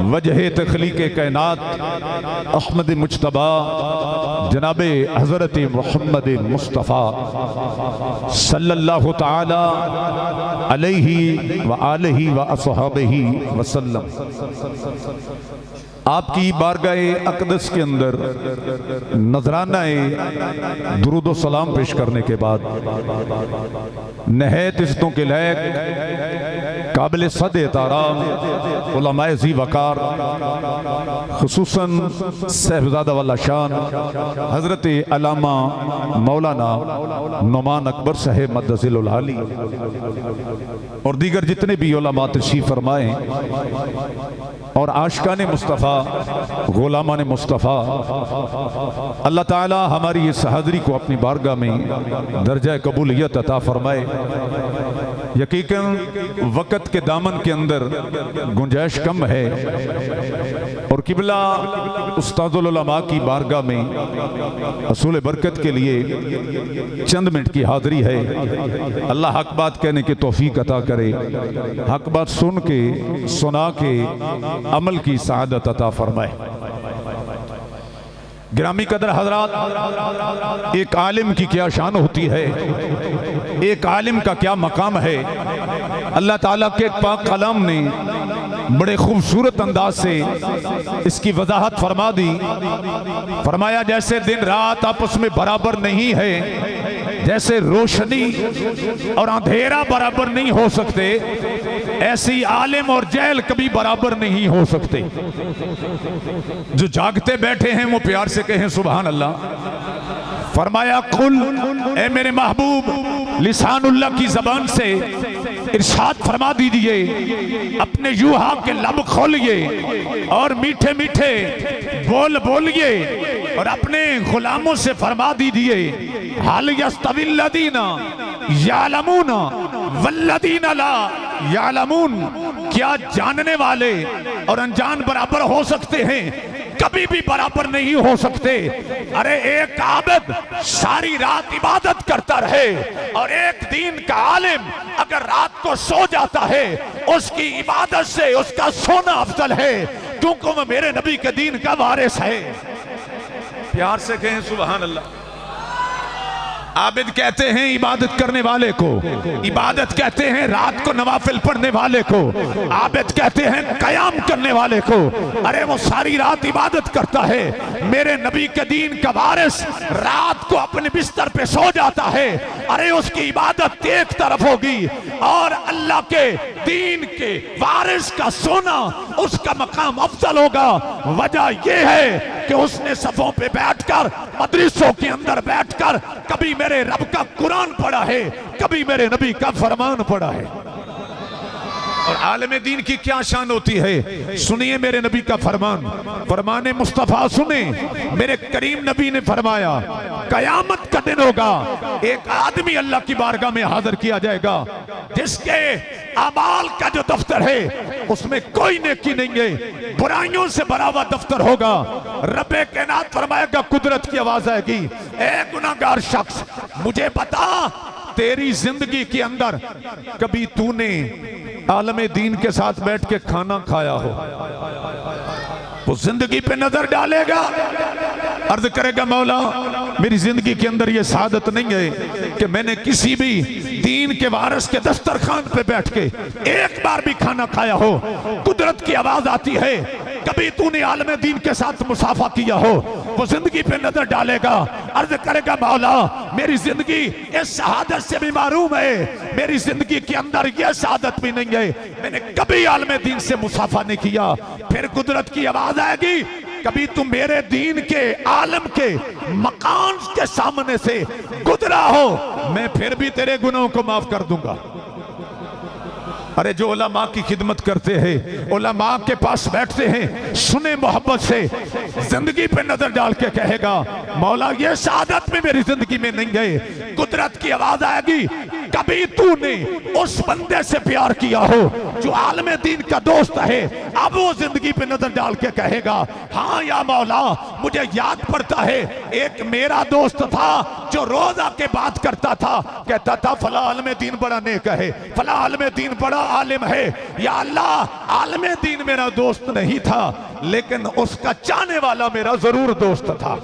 वजह तख्लीक कायनात अहमद मुज्तबा जनाब हज़रत मुहम्मद मुस्तफ़ा सल्लल्लाहु ताला अलैहि व आलिहि व अस्हाबिहि वसल्लम आपकी बारगाहे अक़दस के अंदर नजराना दुरूद सलाम पेश करने के बाद नहायत इज़्ज़तों के लायक काबिल सद एहतराम उलमाए ज़ी वक़ार खुसूसन साहिबज़ादा वाला शान हज़रत अल्लामा मौलाना नुमान अकबर साहिब मद्दसिल आली और दीगर जितने भी उलमा तशरीफ़ फरमाए और आशिकान मुस्तफ़ा गुलामान मुस्तफ़ा, अल्लाह ताला हमारी इस हाज़री को अपनी बारगाह में दर्जा कबूलियत अता फरमाए। यकीकन वक़्त के दामन के अंदर गुंजाइश कम है और किबला उस्तादुल उलमा की बारगाह में असूल बरकत के लिए चंद मिनट की हाज़री है। अल्लाह हक बात कहने की तौफीक अता करे, हक बात सुन के सुना के अमल की सआदत अता फरमाए। गिरामी कदर हजरात, एक आलिम की क्या शान होती है, एक आलिम का क्या मकाम है। अल्लाह ताला के पाक कलाम ने बड़े खूबसूरत अंदाज से इसकी वजाहत फरमा दी। फरमाया जैसे दिन रात आपस में बराबर नहीं है, जैसे रोशनी और अंधेरा बराबर नहीं हो सकते, ऐसी आलिम और जहल कभी बराबर नहीं हो सकते। जो जागते बैठे हैं वो प्यार से कहें सुभान अल्लाह। फरमाया कुल, ए मेरे महबूब लिसानुल्लाह की जबान से इरशाद फरमा दीजिए, अपने यूहा के लब खोलिए और मीठे मीठे बोल बोलिए और अपने गुलामों से फरमा दीजिए, हाल यस्तविल्लदीना यालमूना वल्लदीना ला यालमून, क्या जानने वाले और अनजान बराबर हो सकते हैं? कभी भी बराबर नहीं हो सकते। अरे एक आबिद सारी रात इबादत करता रहे और एक दीन का आलिम अगर रात को सो जाता है, उसकी इबादत से उसका सोना अफजल है, क्योंकि वह मेरे नबी के दीन का वारिस है। प्यार से कहें सुभान अल्लाह। आबिद कहते हैं इबादत करने वाले को, इबादत कहते हैं रात को नवाफिल पढ़ने वाले को, आबिद कहते हैं कयाम करने वाले को। अरे वो सारी रात इबादत करता है, मेरे नबी के दीन का वारिस रात को अपने बिस्तर पे सो जाता है। अरे उसकी इबादत एक तरफ होगी और अल्लाह के दीन के वारिस का सोना उसका मकाम अफजल होगा। वजह यह है कि उसने सफों पे बैठकर, मदरसों के अंदर बैठकर कभी मेरे रब का कुरान पढ़ा है, कभी मेरे नबी का फरमान पढ़ा है। और आलम दीन की क्या शान होती है, सुनिए मेरे नबी का फरमान, फरमाने मुस्तफा सुने। मेरे करीम नबी ने फरमाया कयामत का दिन होगा, एक आदमी अल्लाह की बारगाह में हाजिर किया जाएगा जिसके अमाल का जो दफ्तर है उसमें कोई नेकी नहीं है, बुराइयों से भरा हुआ दफ्तर होगा। रब्बे कायनात फरमाएगा, कुदरत की आवाज आएगी, ए गुनाहगार शख्स मुझे बता, तेरी जिंदगी के अंदर कभी तूने आलम दीन के साथ बैठ के खाना खाया हो? वो जिंदगी पे नजर डालेगा, अर्ज करेगा मौला मेरी जिंदगी के अंदर ये सादत नहीं है कि मैंने किसी भी दीन के वारिस के दस्तरखान पे बैठ के एक बार भी खाना खाया हो। कुदरत की आवाज आती है, कभी तूने आलम दीन के साथ मुसाफा किया हो? वो जिंदगी पे नजर डालेगा, अर्ज करेगा मौला मेरी जिंदगी इस शहादत से भी महरूम है, मेरी जिंदगी के अंदर यह शहादत भी नहीं है, मैंने कभी आलम दीन से मुसाफा नहीं किया। फिर कुदरत की आवाज आएगी, कभी तुम मेरे दीन के आलम के मकान के सामने से गुजरा हो, मैं फिर भी तेरे गुनाहों को माफ कर दूंगा। अरे जो उलमा की खिदमत करते हैं, उलमा के पास बैठते हैं, सुने मोहब्बत से, जिंदगी पे नजर डाल के कहेगा मौला ये शहादत में मेरी जिंदगी में नहीं गए। कुदरत की आवाज आएगी, कभी तूने उस बंदे से प्यार किया हो जो आलमे दीन का दोस्त है, अब वो जिंदगी पे नजर डाल के कहेगा हाँ या मौला मुझे याद पड़ता है एक मेरा दोस्त था जो रोज आके बात करता था, कहता था फला आलमे दीन बड़ा नेक है, फला आलमे दीन बड़ा आलिम है। या अल्लाह आलमे दीन मेरा दोस्त नहीं था लेकिन उसका चाहने वाला मेरा जरूर दोस्त था।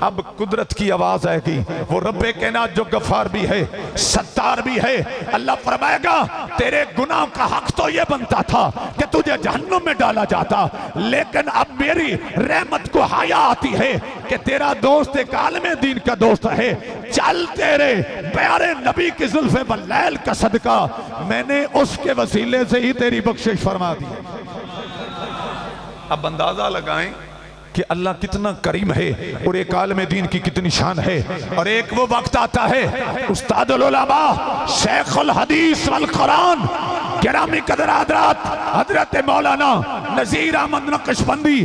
अब कुदरत की आवाज आएगी, वो रब्बे कायनात जो गफ्फार भी है सत्तार भी है। अल्लाह फरमाएगा तेरे गुनाह का हक तो ये बनता था कि तुझे जहन्नुम में डाला जाता, लेकिन अब मेरी रहमत को हाया आती है कि तेरा दोस्त एक आलमे दीन का दोस्त है, चल तेरे प्यारे नबी की जुल्फे बल्लैल का सदका मैंने उसके वसीले से ही तेरी बख्शिश फरमा दी। अब अंदाजा लगाएं कि अल्लाह कितना करीम है और एक आलमे दीन की कितनी शान है। और एक वो वक्त आता है उस्तादुल उलमा शेखुल हदीस वल कुरान गिरामी कदर हजरत हजरत मौलाना नजीर अहमद नक्शबंदी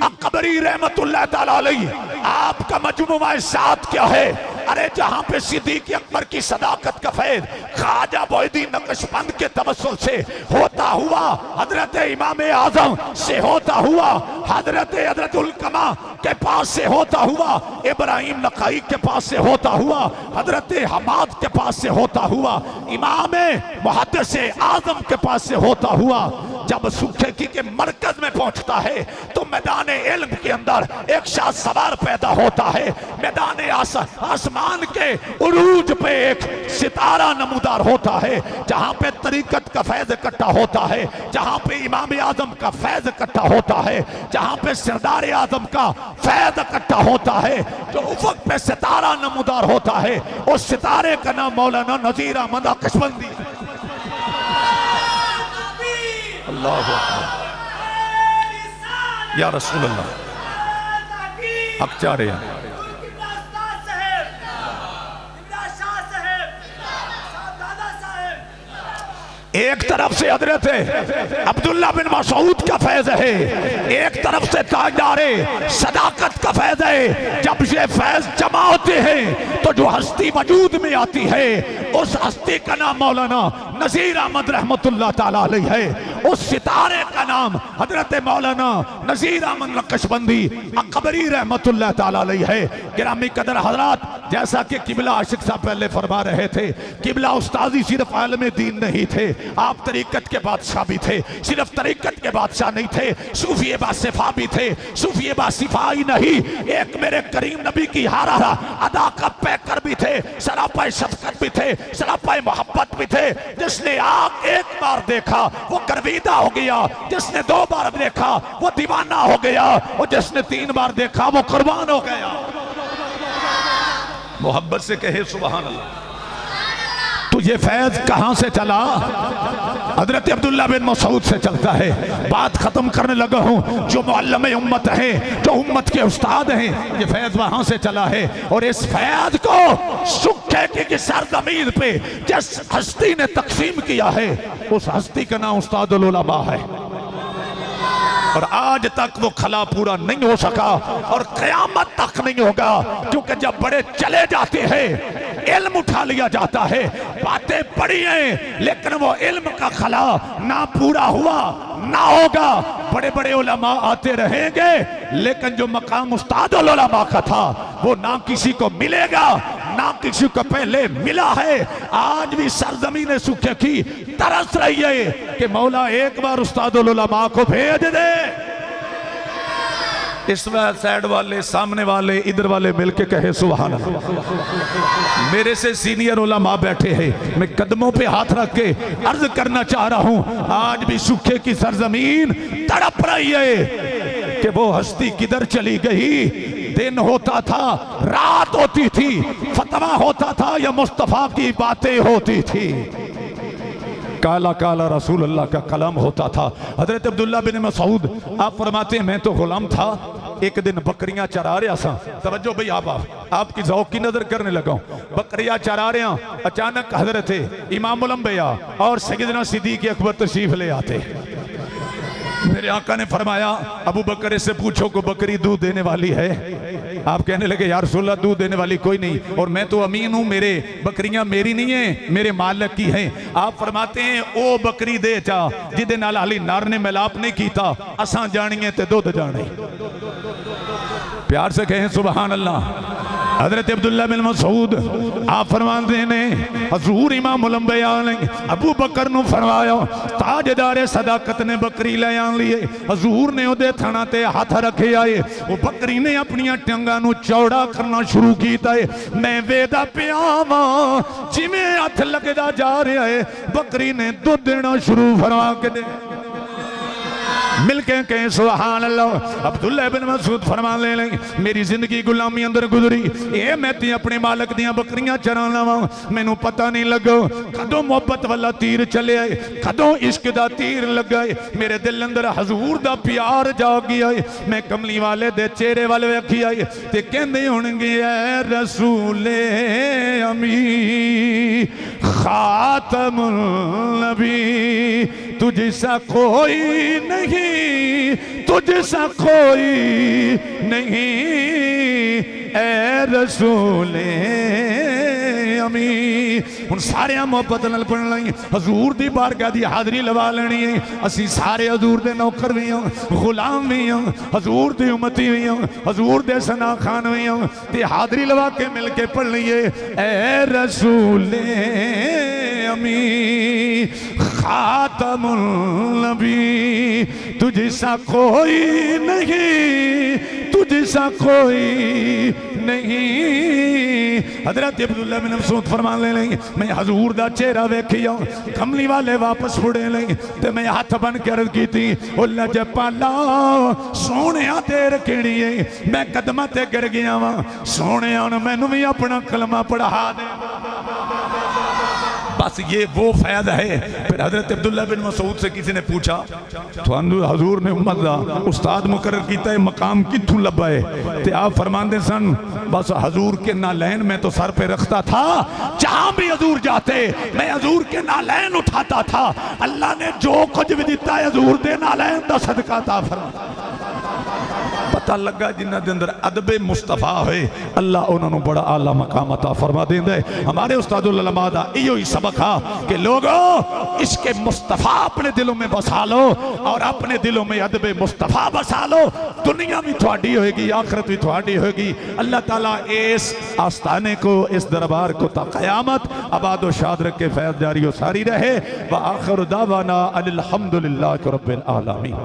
अकबरी रहमतुल्लाह ताला अलैह, आपका मजमुआ साथ क्या है? अरे जहां पे सिद्दीक़ अकबर की सदाकत का फैज़ ख्वाजा मोइनुद्दीन नक्शबंद के तवस्सुल से होता हुआ, हजरत इमाम आजम से होता हुआ, हजरत उलकमा के पास से होता हुआ, इब्राहिम नकाई के पास से होता हुआ, हजरत हमाद के पास से होता हुआ, इमाम मुहद्दिस आजम के पास से होता हुआ, जब सुखेकी के मरकज में पहुंचता है तो मैदान इल्म के अंदर एक शाह सवार पैदा होता है। मैदान आसमान के उरूज पे एक सितारा नमूदार होता है जहां पे तरीकत का फैज इकट्ठा होता है, जहां पे इमाम आजम का फैज इकट्ठा होता है, जहां पे सरदार आजम का फैज इकट्ठा होता है, जो उफक पे सितारा नमूदार होता है, उस सितारे का नाम मौलाना नजीर अहमद नक्शबंदी। अल्लाह या रसूल अल्लाह हक चाह रहे हैं। एक तरफ से हजरत अब्दुल्ला बिन मसूद का फैज है, एक तरफ से ताजदारे सदाकत का फैज है। जब ये फैज जमा होते हैं तो जो हस्ती वजूद में आती है उस हस्ती का नाम मौलाना नजीर अहमद रहमतुल्लाह ताला अलैह है। उस सितारे का नाम हजरत मौलाना नजीर अहमद नक्शबंदी अकबरी रहमतुल्लाह ताला अलैह है। गिरामी कदर हजरात, जैसा कि किबला आशिक साहब पहले फरमा रहे थे, किबला उस्तादी सिर्फ आलमे दीन नहीं थे, आप तरीकत के बादशाह भी थे। सिर्फ तरीकत के बादशाह नहीं थे, सूफी बासिफा भी थे। सूफी बासिफा ही नहीं, एक मेरे करीम नबी की हारा अदा का पैकर भी थे, सरापाए शफकत भी थे, सरापाए मोहब्बत भी थे। जिसने आप एक बार देखा वो गर्विदा हो गया, जिसने दो बार देखा वो दीवाना हो गया, और जिसने तीन बार देखा वो कुर्बान हो गया। मोहब्बत से कहे सुभान अल्लाह। तो ये फैज कहां से चला? हजरत अब्दुल्ला बिन मसूद से चलता है। बात खत्म करने लगा हूं। जो मुअल्लिम उम्मत है, जो उम्मत के उस्ताद हैं, ये फैज वहां से चला है। और इस फैज को सुखेकी की सरजमीन पे जिस हस्ती ने तकसीम किया है उस हस्ती का नाम उस्तादुल उलमा है। और आज तक वो खला पूरा नहीं हो सका और क़यामत तक नहीं होगा, क्योंकि जब बड़े चले जाते हैं इल्म उठा लिया जाता है। बातें पढ़ी हैं लेकिन वो इल्म का खला ना पूरा हुआ ना होगा। बड़े बड़े उलमा आते रहेंगे लेकिन जो मकाम उस्तादुल उलमा का था वो ना किसी को मिलेगा ना किसी को पहले मिला है। आज भी सरजमीन सुखेकी तरस रही है कि मौला एक बार उस्तादुल उलमा को भेज दे। इस साइड वाले, सामने वाले, इधर वाले मिलके कहे सुभान अल्लाह। मेरे से सीनियर उलमा बैठे हैं, मैं कदमों पे हाथ रख के अर्ज करना चाह रहा हूं, आज भी सूखे की सरजमीन तड़प रही है कि वो हस्ती किधर चली गई। दिन होता था, रात होती थी, फतवा होता था या मुस्तफा की बातें होती थी, काला काला रसूल अल्लाह का कलम होता था। हजरत अब्दुल्ला बिन मसूद आप फरमाते हैं मैं तो गुलाम था, एक दिन बकरियां चरा रहा था। तवज्जो भाई, आपकी ज़ौक़ की नजर करने लगा हूं। बकरियां चरा रहे हैं, अचानक हजरत इमामुल अंबिया और सैयदना सिद्दीक़ अकबर तशरीफ ले आते। मेरे आका ने फरमाया अबू बकर इससे पूछो को बकरी दूध देने वाली है। आप कहने लगे यार रसूलुल्लाह दूध देने वाली कोई नहीं, और मैं तो अमीन हूं, मेरे बकरियां मेरी नहीं है मेरे मालिक की हैं। आप फरमाते हैं ओ बकरी दे चा जिदे नाल हाली नर ने मिलाप नहीं कीता, असां जानिए ते दुध जाने। प्यार से कहें सुभान अल्लाह। हजरत अब्दुल्लाह बिन मसूद आप फरमाते ने हजूर इमामुल अंबिया ने अबू बकर नु फरमाया ताजदारे सदाकत ने बकरी ले आन लिए। हजूर ने ओदे थणा ते हाथ रखे आए, वो बकरी ने अपनी टंगा नु चौड़ा करना शुरू कीता है। मैं वेदा पिया वां जिवें हथ लगदा जा रहा है, बकरी ने दुध देना शुरू फरमा के दे। मिलके कहें सुभान अल्लाह। अब्दुल्लाह बिन मसूद फरमान ले मेरी जिंदगी गुलामी अंदर गुजरी, ये मैं ते अपने मालिक दियां बकरियां चरान लवा, मैनू पता नहीं लगा कदों मोहब्बत वाला तीर चले आए, कदों इश्क दा तीर लगा है। मेरे दिल अंदर हजूर दा प्यार जाग गया है। मैं कमली वाले दे चेहरे वाल वेखी आई ते कहंदे होणगे ऐ रसूले अमी खातमुन नबी, तुझसा कोई नहीं तुझसा कोई नहीं ए रसूले अमी। हुण सारे मोहब्बत नाल पढ़न लगी, हजूर दी बारगाह दी हाज़री लवा लेनी है। असी सारे हजूर दे नौकर भी हां, गुलाम भी हां, हजूर दे उम्मती भी हां, हजूर दे सना खान भी हां, ते हाज़री लवा के मिल के पढ़ लीए ए रसूले अमी खातमुन नबी, तुझसा कोई नहीं तुझसा कोई नहीं। हजरत अब्दुल्लाह बिन मसूद फरमान ले लेंगे मैं हजूर दा चेहरा वेखिया, कमली वाले वापस मुड़े लेंगे ते मैं हाथ बन के अर्ज की थी ओ लजपाला सोने देर केड़ी है, मैं कदमां ते गिर गया वा, सोने मैनू भी अपना कलमा पढ़ा दे। बस ये वो फायदा है। फिर हजरत अब्दुल्लाह बिन मसूद से किसी ने पूछा तो हजूर ने उम्मत दा उस्ताद मुकर्रर किया है, मकाम कित्थों लभा है? ते आप फरमाते सन बस हजूर के नालैन में तो सर पे रखता था, जहां भी हजूर जाते मैं हजूर के नालैन उठाता था। अल्लाह ने जो कुछ भी दिता है हजूर दे नालैन दा सदका था। पता लगा जिन्हां दे अंदर अदबे मुस्तफा होए अल्लाह उन्होंने बड़ा आला मकाम अता फरमा देंदा है। हमारे उस्तादुल उलमा दा इहो ही सबक हा कि लोगों इसके मुस्तफा अपने दिलों में बसा लो और अपने दिलों में अदबे मुस्तफा बसा लो, दुनिया भी थोड़ी होगी आखिरत भी थोड़ी होगी। अल्लाह ताला इस आस्थाने को इस दरबार को ता क़यामत आबाद व शाद रखे, फैज़ जारी व सारी रहे। व आखिर दावाना अनिल हम्दुलिल्लाहि रब्बिल आलमीन।